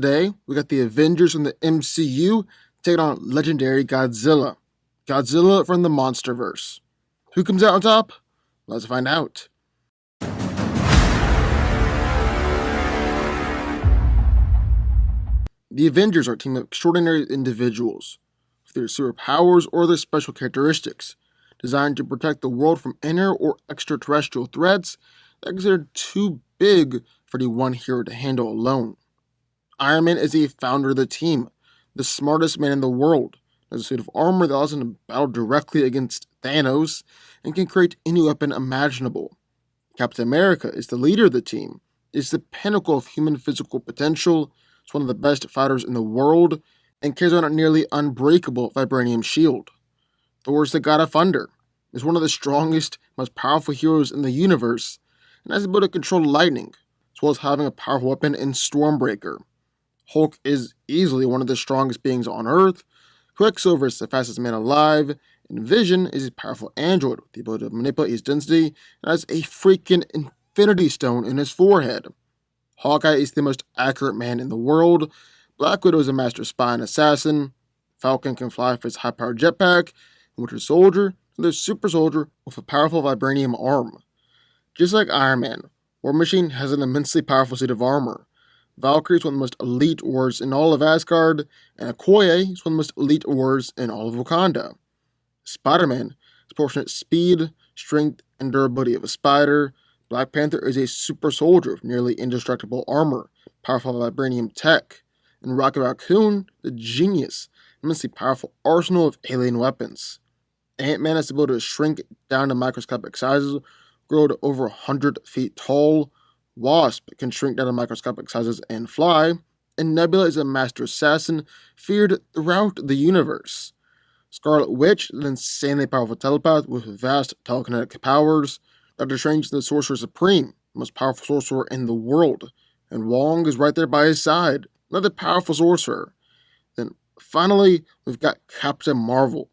Today, we got the Avengers from the MCU taking on Legendary Godzilla. Godzilla from the Monsterverse. Who comes out on top? Let's find out. The Avengers are a team of extraordinary individuals with their superpowers or their special characteristics, designed to protect the world from inner or extraterrestrial threats that are considered too big for any one hero to handle alone. Iron Man is a founder of the team, the smartest man in the world, has a suit of armor that allows him to battle directly against Thanos and can create any weapon imaginable. Captain America is the leader of the team, is the pinnacle of human physical potential, is one of the best fighters in the world, and carries on a nearly unbreakable vibranium shield. Thor is the god of thunder, is one of the strongest, most powerful heroes in the universe, and has the ability to control lightning, as well as having a powerful weapon in Stormbreaker. Hulk is easily one of the strongest beings on Earth. Quicksilver is the fastest man alive, and Vision is a powerful android with the ability to manipulate his density and has a freaking infinity stone in his forehead. Hawkeye is the most accurate man in the world. Black Widow is a master spy and assassin. Falcon can fly with his high-powered jetpack, and Winter Soldier is a super soldier with a powerful vibranium arm. Just like Iron Man, War Machine has an immensely powerful suit of armor. Valkyrie is one of the most elite warriors in all of Asgard, and Okoye is one of the most elite warriors in all of Wakanda. Spider-Man has proportionate speed, strength, and durability of a spider. Black Panther is a super soldier with nearly indestructible armor, powerful vibranium tech. And Rocket Raccoon, the genius, immensely powerful arsenal of alien weapons. Ant-Man has the ability to shrink down to microscopic sizes, grow to over 100 feet tall. Wasp can shrink down to microscopic sizes and fly, and Nebula is a master assassin feared throughout the universe. Scarlet Witch is an insanely powerful telepath with vast telekinetic powers. Doctor Strange is the Sorcerer Supreme, the most powerful sorcerer in the world, and Wong is right there by his side, another powerful sorcerer. Then finally, we've got Captain Marvel.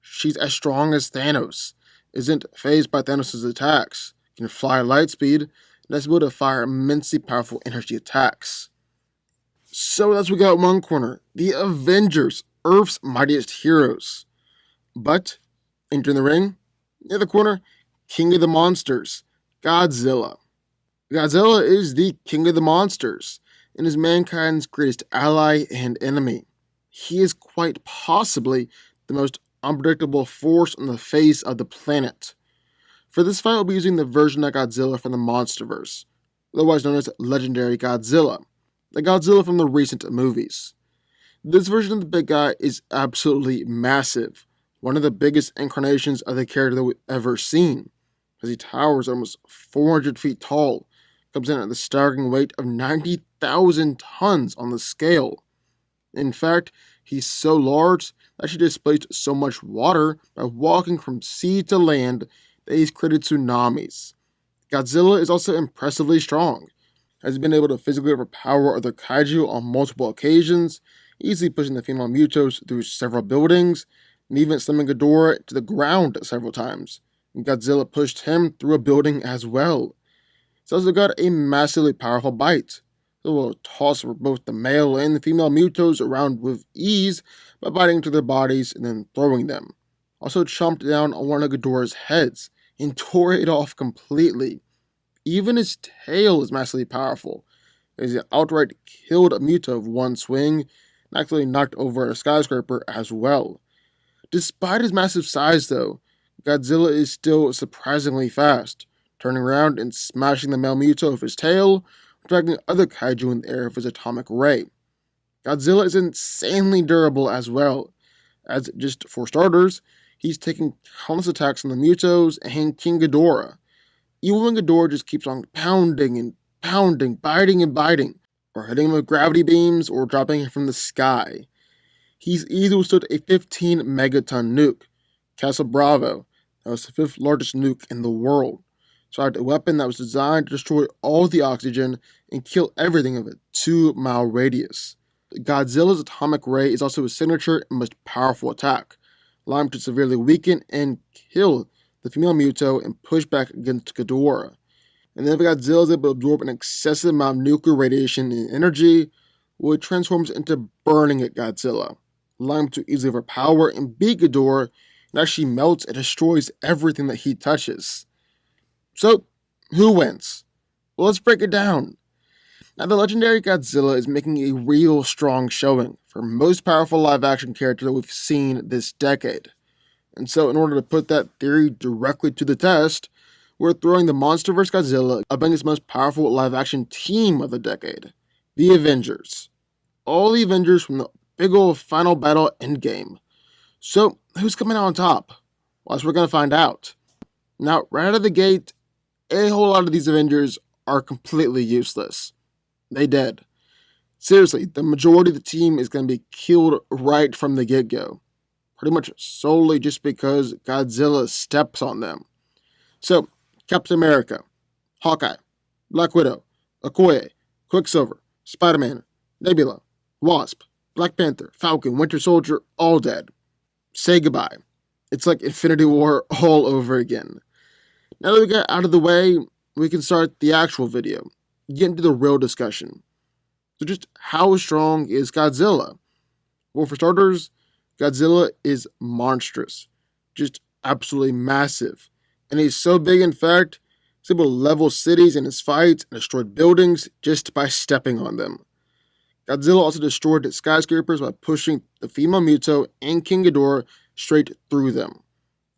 She's as strong as Thanos, isn't fazed by Thanos' attacks, can fly at light speed, and is able to fire immensely powerful energy attacks. So that's what we got in one corner, the Avengers, Earth's mightiest heroes. But, entering the ring, in the other corner, King of the Monsters, Godzilla. Godzilla is the king of the monsters, and is mankind's greatest ally and enemy. He is quite possibly the most unpredictable force on the face of the planet. For this fight, we'll be using the version of Godzilla from the Monsterverse, otherwise known as Legendary Godzilla, the Godzilla from the recent movies. This version of the big guy is absolutely massive, one of the biggest incarnations of the character that we've ever seen, as he towers almost 400 feet tall, comes in at the staggering weight of 90,000 tons on the scale. In fact, he's so large that he displaced so much water by walking from sea to land that he's created tsunamis. Godzilla is also impressively strong, has been able to physically overpower other kaiju on multiple occasions, easily pushing the female Mutos through several buildings, and even slamming Ghidorah to the ground several times. And Godzilla pushed him through a building as well. He's also got a massively powerful bite. It will toss both the male and the female Mutos around with ease by biting into their bodies and then throwing them. Also chomped down on one of Ghidorah's heads and tore it off completely. Even his tail is massively powerful, as he outright killed a Muto with one swing and actually knocked over a skyscraper as well. Despite his massive size though, Godzilla is still surprisingly fast, turning around and smashing the male Muto with his tail, dragging other kaiju in the air with his atomic ray. Godzilla is insanely durable as well, as just for starters, he's taking countless attacks on the Mutos and King Ghidorah. Even when Ghidorah just keeps on pounding and pounding, biting and biting, or hitting him with gravity beams or dropping him from the sky. He's easily withstood a 15 megaton nuke, Castle Bravo, that was the 5th largest nuke in the world. So I had a weapon that was designed to destroy all the oxygen and kill everything of a 2-mile radius. Godzilla's atomic ray is also his signature and most powerful attack, allowing him to severely weaken and kill the female Muto and push back against Ghidorah. And then Godzilla is able to absorb an excessive amount of nuclear radiation and energy, Well, it transforms into burning at Godzilla, allowing him to easily overpower and beat Ghidorah, and actually melts and destroys everything that he touches. So, who wins? Well, let's break it down. Now, the legendary Godzilla is making a real strong showing for most powerful live action character that we've seen this decade. And so, in order to put that theory directly to the test, we're throwing the Monsterverse Godzilla against the most powerful live action team of the decade, the Avengers. All the Avengers from the big old final battle Endgame. So, who's coming out on top? Well, that's what we're going to find out. Now, right out of the gate, a whole lot of these Avengers are completely useless. They dead. Seriously, the majority of the team is going to be killed right from the get-go. Pretty much solely just because Godzilla steps on them. So, Captain America, Hawkeye, Black Widow, Okoye, Quicksilver, Spider-Man, Nebula, Wasp, Black Panther, Falcon, Winter Soldier, all dead. Say goodbye. It's like Infinity War all over again. Now that we got out of the way, we can start the actual video, get into the real discussion. So just how strong is Godzilla? Well, for starters, Godzilla is monstrous. Just absolutely massive. And he's so big, in fact, he's able to level cities in his fights and destroy buildings just by stepping on them. Godzilla also destroyed skyscrapers by pushing the female Muto and King Ghidorah straight through them.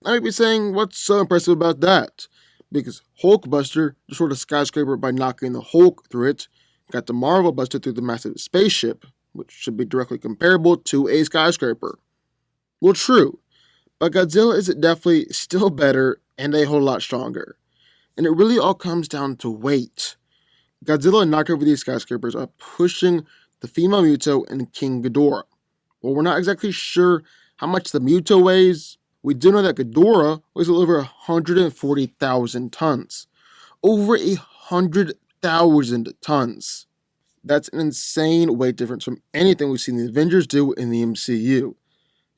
I might be saying, what's so impressive about that? Because Hulkbuster destroyed a skyscraper by knocking the Hulk through it, got the Marvel Buster through the massive spaceship, which should be directly comparable to a skyscraper. Well, true, but Godzilla is definitely still better and a whole lot stronger. And it really all comes down to weight. Godzilla knocked over these skyscrapers by pushing the female Muto and King Ghidorah. Well, we're not exactly sure how much the Muto weighs. We do know that Ghidorah weighs over 140,000 tons. Over 100,000 tons. That's an insane weight difference from anything we've seen the Avengers do in the MCU.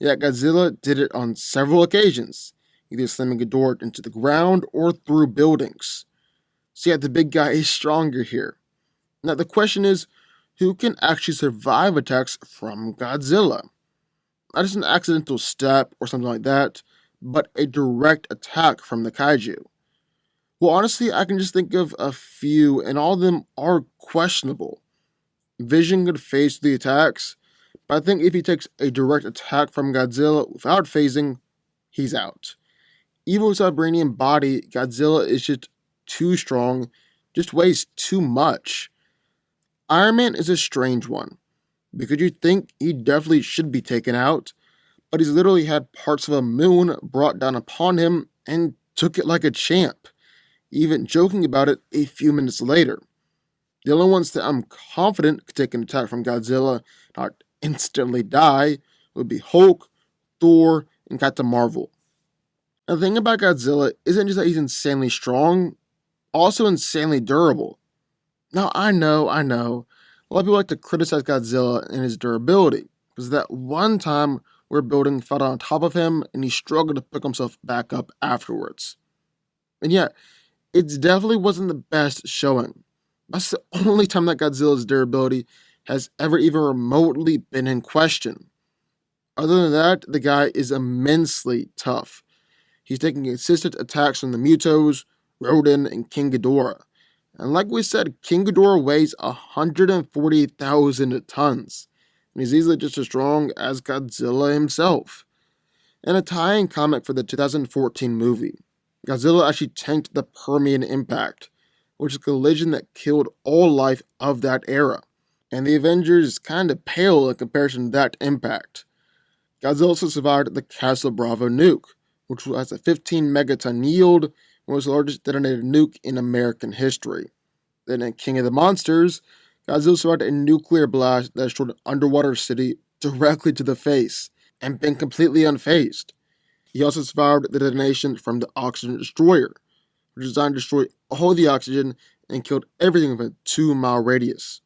Yet Godzilla did it on several occasions, either slamming Ghidorah into the ground or through buildings. So yeah, the big guy is stronger here. Now the question is, who can actually survive attacks from Godzilla? Not just an accidental step or something like that, but a direct attack from the kaiju. Well, honestly, I can just think of a few, and all of them are questionable. Vision could phase the attacks, but I think if he takes a direct attack from Godzilla without phasing, he's out. Even with his vibranium body, Godzilla is just too strong, just weighs too much. Iron Man is a strange one, because you think he definitely should be taken out, but he's literally had parts of a moon brought down upon him and took it like a champ, even joking about it a few minutes later. The only ones that I'm confident could take an attack from Godzilla and not instantly die would be Hulk, Thor, and Captain Marvel. Now, the thing about Godzilla isn't just that he's insanely strong, also insanely durable. Now, I know, a lot of people like to criticize Godzilla and his durability, because that one time where a building fell on top of him and he struggled to pick himself back up afterwards. And yet, it definitely wasn't the best showing. That's the only time that Godzilla's durability has ever even remotely been in question. Other than that, the guy is immensely tough. He's taking consistent attacks from the Mutos, Rodan, and King Ghidorah. And like we said, King Ghidorah weighs 140,000 tons. And he's easily just as strong as Godzilla himself. In a tie-in comic for the 2014 movie, Godzilla actually tanked the Permian impact, which is a collision that killed all life of that era. And the Avengers kind of pale in comparison to that impact. Godzilla also survived the Castle Bravo nuke, which has a 15 megaton yield and was the largest detonated nuke in American history. Then in King of the Monsters, Godzilla survived a nuclear blast that destroyed an underwater city directly to the face and been completely unfazed. He also survived the detonation from the Oxygen Destroyer, which was designed to destroy all the oxygen and killed everything within a 2-mile radius.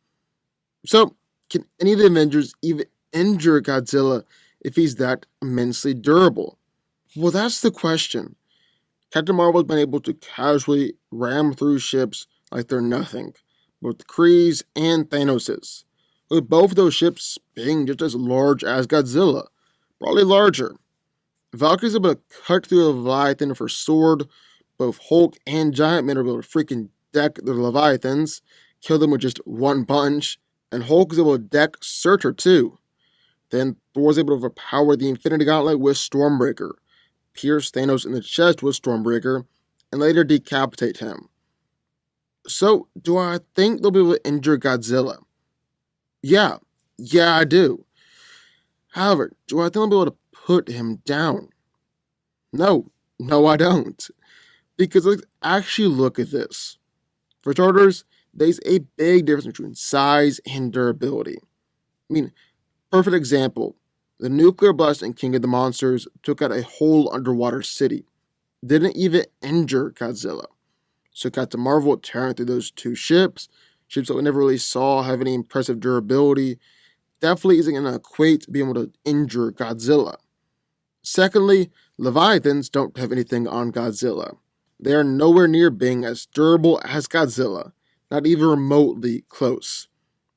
So, can any of the Avengers even injure Godzilla if he's that immensely durable? Well, that's the question. Captain Marvel has been able to casually ram through ships like they're nothing, both Kree's and Thanos's. with both of those ships being just as large as Godzilla, probably larger. Valkyrie's able to cut through the Leviathan with her sword. Both Hulk and Giant Man are able to freaking deck the Leviathans, kill them with just one punch, and Hulk is able to deck Surtur too. Then Thor's able to overpower the Infinity Gauntlet with Stormbreaker, pierce Thanos in the chest with Stormbreaker, and later decapitate him. So, do I think they'll be able to injure Godzilla? Yeah, I do. However, do I think they'll be able to put him down? No, I don't. Because let's actually look at this. For starters, there's a big difference between size and durability. I mean, perfect example. The nuclear blast in King of the Monsters took out a whole underwater city. Didn't even injure Godzilla. So Captain Marvel tearing through those two ships that we never really saw have any impressive durability, definitely isn't going to equate to being able to injure Godzilla. Secondly, Leviathans don't have anything on Godzilla. They are nowhere near being as durable as Godzilla, not even remotely close.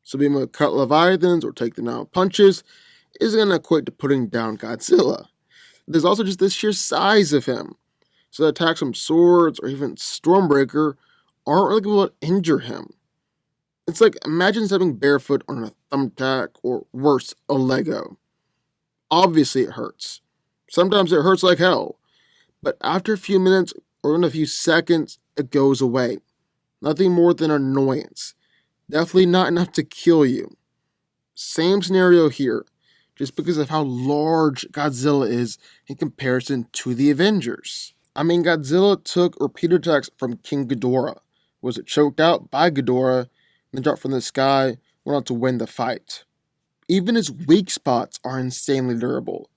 So being able to cut Leviathans or take them down with punches isn't going to equate to putting down Godzilla. There's also just the sheer size of him. So attacks from swords or even Stormbreaker aren't really going to injure him. It's like imagine stepping barefoot on a thumbtack or worse, a Lego. Obviously it hurts. Sometimes it hurts like hell. But after a few minutes or in a few seconds, it goes away. Nothing more than annoyance. Definitely not enough to kill you. Same scenario here, just because of how large Godzilla is in comparison to the Avengers. I mean, Godzilla took repeated attacks from King Ghidorah, was choked out by Ghidorah, and then dropped from the sky, went on to win the fight. Even his weak spots are insanely durable.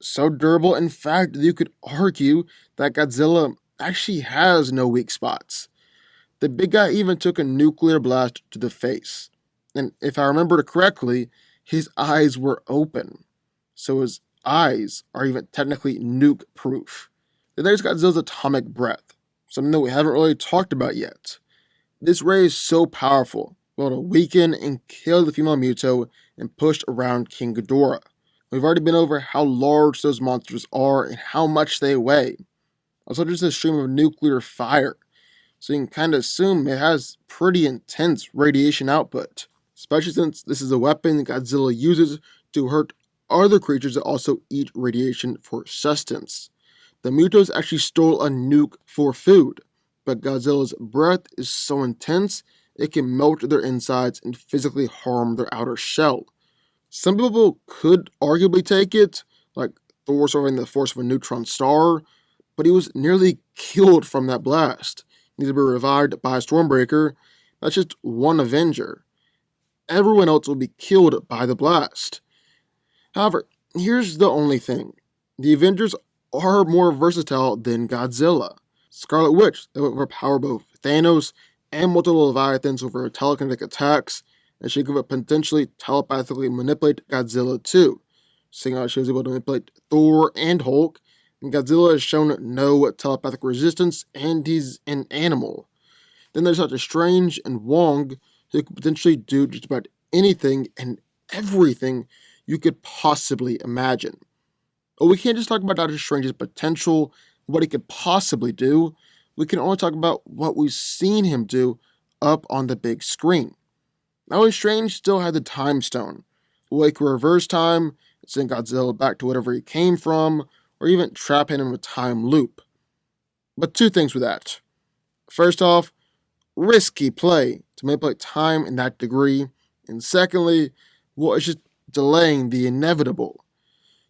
So durable, in fact, that you could argue that Godzilla actually has no weak spots. The big guy even took a nuclear blast to the face. And if I remember correctly, his eyes were open. So his eyes are even technically nuke proof. Then there's Godzilla's atomic breath, something that we haven't really talked about yet. This ray is so powerful, able to weaken and kill the female Muto and push around King Ghidorah. We've already been over how large those monsters are and how much they weigh. Also, just a stream of nuclear fire, so you can kind of assume it has pretty intense radiation output, especially since this is a weapon Godzilla uses to hurt other creatures that also eat radiation for sustenance. The Mutos actually stole a nuke for food, but Godzilla's breath is so intense it can melt their insides and physically harm their outer shell. Some people could arguably take it, like Thor surviving the force of a neutron star, but he was nearly killed from that blast. He needed to be revived by a Stormbreaker. That's just one Avenger. Everyone else will be killed by the blast. However, here's the only thing. The Avengers are more versatile than Godzilla. Scarlet Witch, that would overpower both Thanos and multiple Leviathans with her telekinetic attacks, and she could potentially telepathically manipulate Godzilla too, seeing how she was able to manipulate Thor and Hulk, and Godzilla has shown no telepathic resistance, and he's an animal. Then there's Doctor Strange and Wong, who could potentially do just about anything and everything you could possibly imagine. But we can't just talk about Doctor Strange's potential, what he could possibly do. We can only talk about what we've seen him do up on the big screen. Now, Strange still had the Time Stone. He could reverse time, send Godzilla back to whatever he came from, or even trap him in a time loop. But two things with that. First off, risky play to manipulate time in that degree. And secondly, well, it's just delaying the inevitable.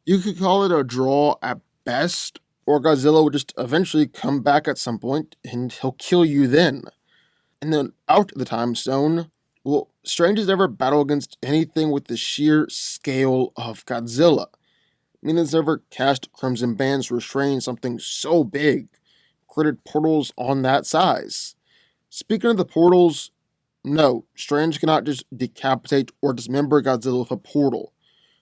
You could call it a draw at best, or Godzilla would just eventually come back at some point and he'll kill you then. And then out the Time Stone, well, Strange has never battled against anything with the sheer scale of Godzilla. I mean, it's never cast Crimson Bands to restrain something so big, created portals on that size. Speaking of the portals, no, Strange cannot just decapitate or dismember Godzilla with a portal.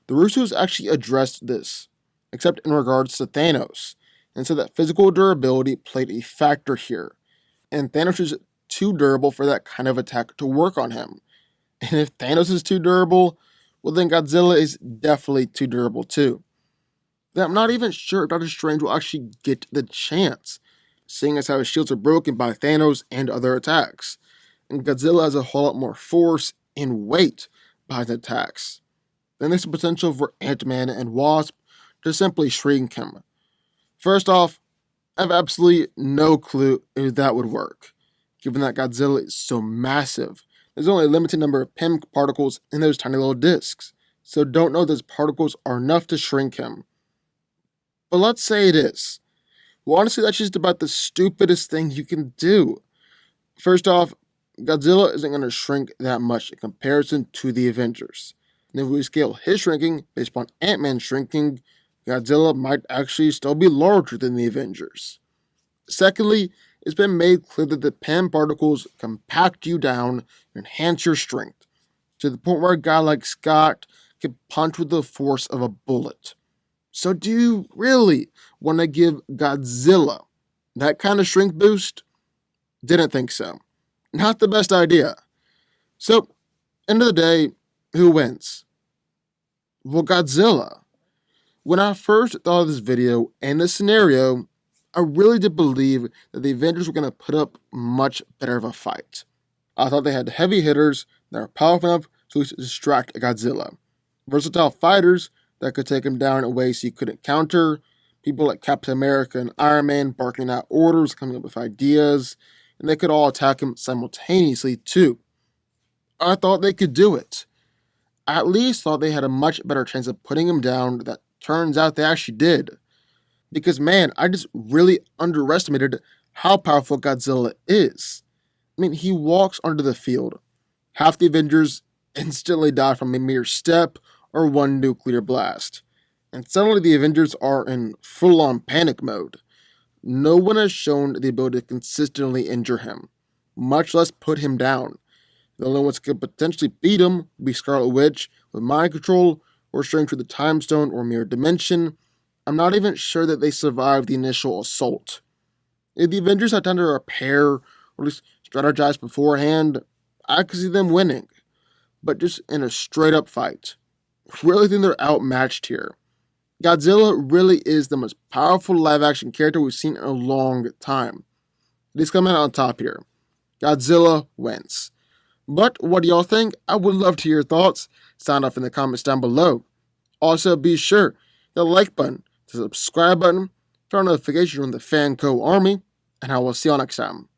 The Russos actually addressed this, except in regards to Thanos, and said that physical durability played a factor here, and Thanos is too durable for that kind of attack to work on him. And if Thanos is too durable, well, then Godzilla is definitely too durable too. Then I'm not even sure if Doctor Strange will actually get the chance, seeing as how his shields are broken by Thanos and other attacks. And Godzilla has a whole lot more force and weight behind the attacks. Then there's the potential for Ant-Man and Wasp to simply shrink him. First off, I have absolutely no clue if that would work, given that Godzilla is so massive. There's only a limited number of PEM particles in those tiny little discs, so don't know if those particles are enough to shrink him. But let's say it is. Well, honestly, that's just about the stupidest thing you can do. First off, Godzilla isn't going to shrink that much in comparison to the Avengers. And if we scale his shrinking based upon Ant-Man shrinking, Godzilla might actually still be larger than the Avengers. Secondly, it's been made clear that the PEM particles compact you down and enhance your strength, to the point where a guy like Scott can punch with the force of a bullet. So do you really want to give Godzilla that kind of shrink boost? Didn't think so. Not the best idea. So, end of the day, who wins? Well, Godzilla. When I first thought of this video and this scenario, I really did believe that the Avengers were going to put up much better of a fight. I thought they had heavy hitters that were powerful enough to distract Godzilla. Versatile fighters that could take him down in ways he couldn't counter. People like Captain America and Iron Man barking out orders, coming up with ideas, and they could all attack him simultaneously too. I thought they could do it. I at least thought they had a much better chance of putting him down. That turns out they actually did. Because man, I just really underestimated how powerful Godzilla is. I mean, he walks onto the field. Half the Avengers instantly die from a mere step or one nuclear blast. And suddenly the Avengers are in full-on panic mode. No one has shown the ability to consistently injure him, much less put him down. The only ones that could potentially beat him would be Scarlet Witch with mind control, or strength through the time stone or mirror dimension. I'm not even sure that they survived the initial assault. If the Avengers had time to repair or at least strategize beforehand, I could see them winning. But just in a straight up fight, really think they're outmatched here. Godzilla really is the most powerful live action character we've seen in a long time. He's coming out on top here. Godzilla wins. But what do y'all think? I would love to hear your thoughts. Sound off in the comments down below. Also, be sure to hit the like button, the subscribe button, turn on notifications from the DanCo army, and I will see y'all next time.